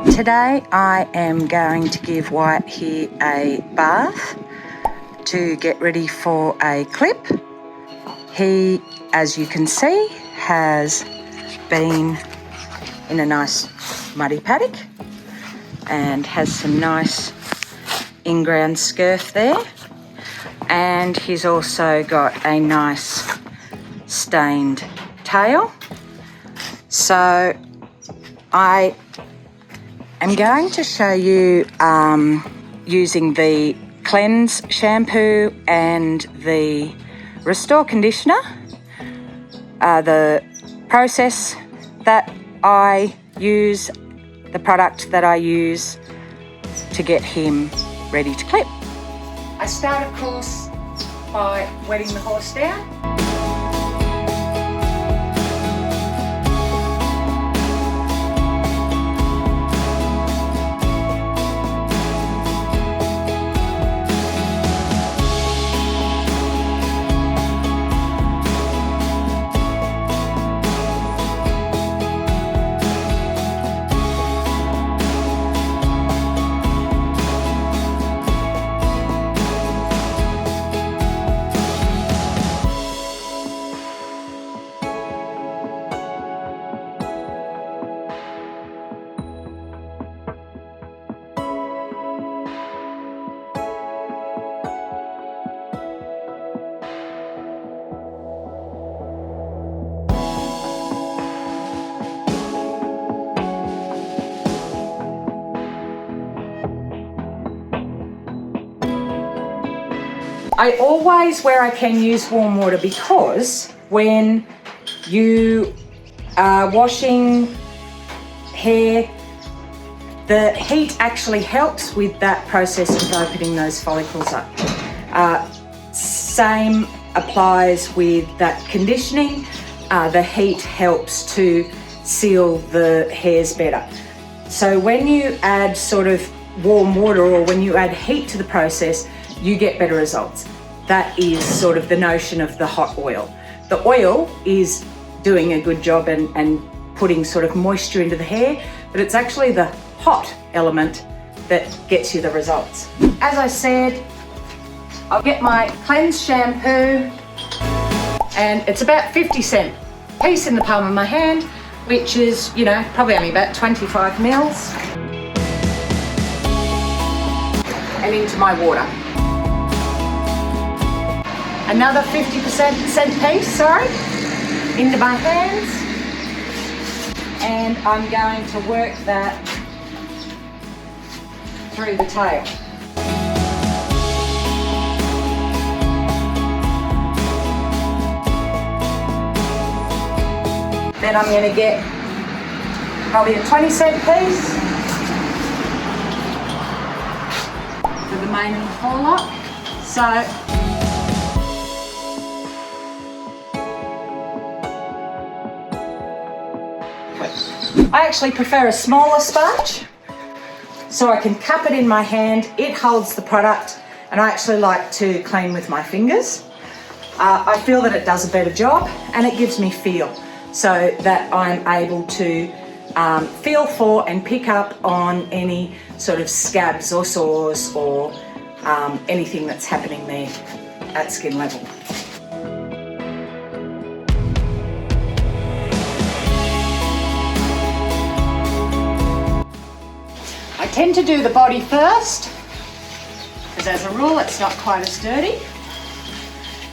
Today I am going to give Wyatt here a bath to get ready for a clip. He, as you can see, has been in a nice muddy paddock and has some nice in-ground scurf there, and he's also got a nice stained tail. So I am going to show you using the Cleanse shampoo and the Restore conditioner, the process that I use, the product that I use to get him ready to clip. I start, of course, by wetting the horse down. I always, where I can, use warm water, because when you are washing hair, the heat actually helps with that process of opening those follicles up. Same applies with that conditioning. The heat helps to seal the hairs better. So when you add sort of warm water, or when you add heat to the process, you get better results. That is sort of the notion of the hot oil. The oil is doing a good job and putting sort of moisture into the hair, but it's actually the hot element that gets you the results. As I said, I'll get my Cleanse shampoo, and it's about 50-cent piece in the palm of my hand, which is, you know, probably only about 25 mils. And into my water. Another 50-cent piece, into my hands, and I'm going to work that through the tail. Then I'm going to get probably a 20-cent piece for the mane and the forelock. So I actually prefer a smaller sponge, so I can cup it in my hand. It holds the product, and I actually like to clean with my fingers. I feel that it does a better job, and it gives me feel, so that I'm able to feel for and pick up on any sort of scabs or sores or anything that's happening there at skin level. I tend to do the body first, because as a rule it's not quite as dirty.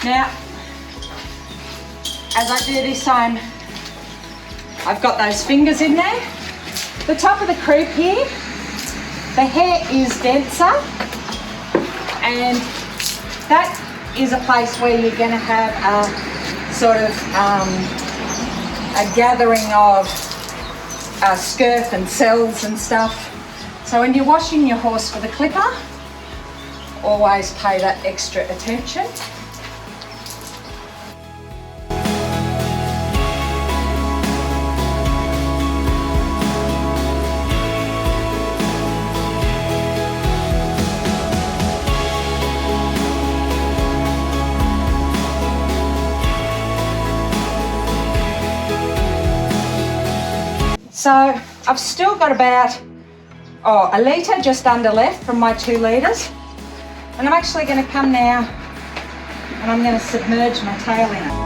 Now, as I do this, I've got those fingers in there. The top of the croup here, the hair is denser, and that is a place where you're going to have a sort of a gathering of scurf and cells and stuff. So when you're washing your horse for the clipper, always pay that extra attention. So I've still got about a litre just under left from my 2 litres. And I'm actually going to come now and I'm going to submerge my tail in it.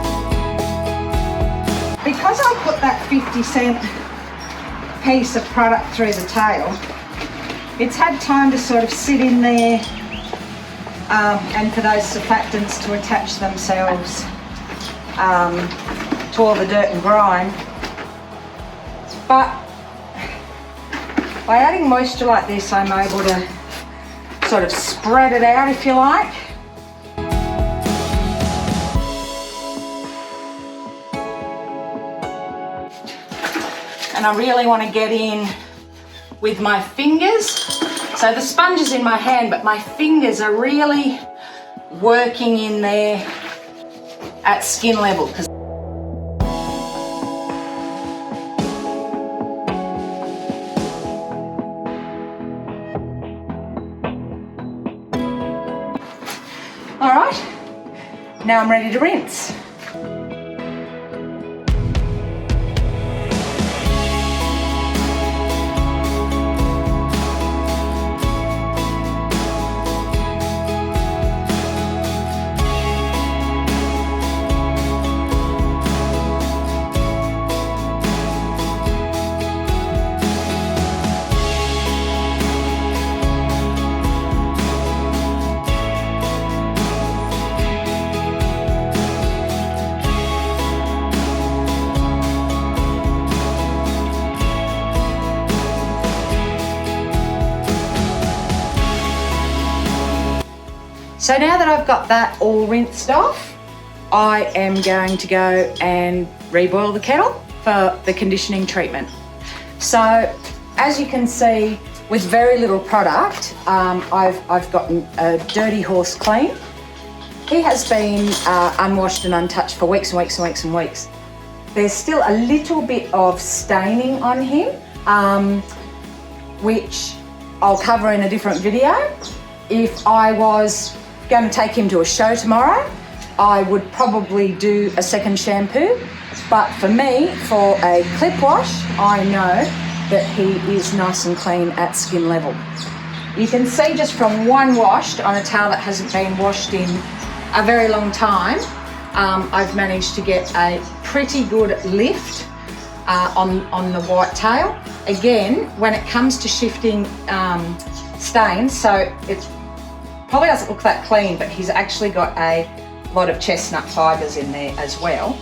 Because I put that 50-cent piece of product through the tail, it's had time to sort of sit in there and for those surfactants to attach themselves to all the dirt and grime. But by adding moisture like this, I'm able to sort of spread it out, if you like. And I really want to get in with my fingers. So the sponge is in my hand, but my fingers are really working in there at skin level. All right, now I'm ready to rinse. So now that I've got that all rinsed off, I am going to go and reboil the kettle for the conditioning treatment. So as you can see, with very little product, I've gotten a dirty horse clean. He has been unwashed and untouched for weeks and weeks and weeks and weeks. There's still a little bit of staining on him, which I'll cover in a different video. If I was going to take him to a show tomorrow, I would probably do a second shampoo. But for me, for a clip wash, I know that he is nice and clean at skin level. You can see just from one wash on a towel that hasn't been washed in a very long time, I've managed to get a pretty good lift on the white tail. Again, when it comes to shifting stains, so it's probably doesn't look that clean, but he's actually got a lot of chestnut fibres in there as well.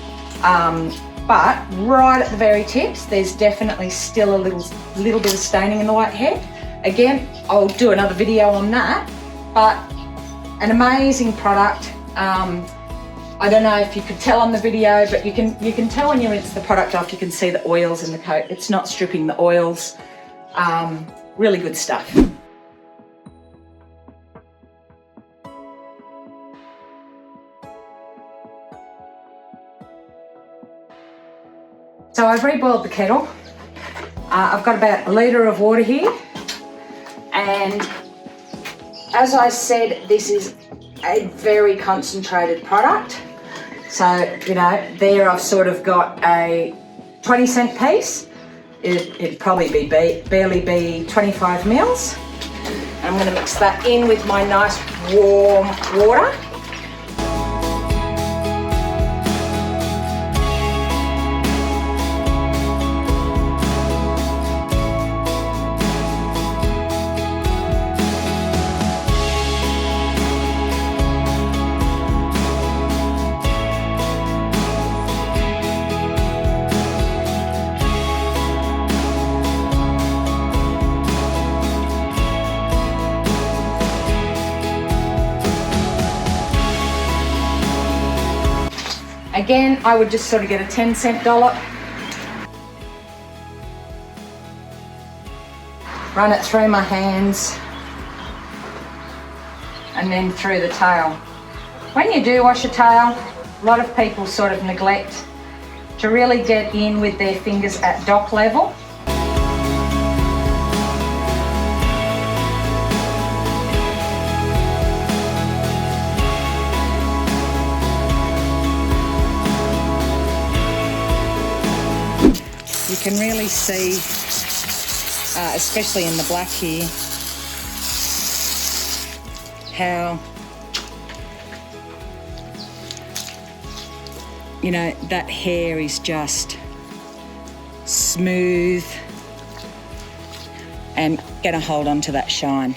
But right at the very tips, there's definitely still a little bit of staining in the white hair. Again, I'll do another video on that, but an amazing product. I don't know if you could tell on the video, but you can tell when you rinse the product off, you can see the oils in the coat. It's not stripping the oils. Really good stuff. So I've reboiled the kettle. I've got about a litre of water here. And as I said, this is a very concentrated product. So, you know, there I've sort of got a 20-cent piece. It'd probably be barely be 25 mils. And I'm going to mix that in with my nice warm water. Again, I would just sort of get a 10-cent dollop, run it through my hands, and then through the tail. When you do wash a tail, a lot of people sort of neglect to really get in with their fingers at dock level. You can really see especially in the black here, how, you know, that hair is just smooth and gonna hold on to that shine.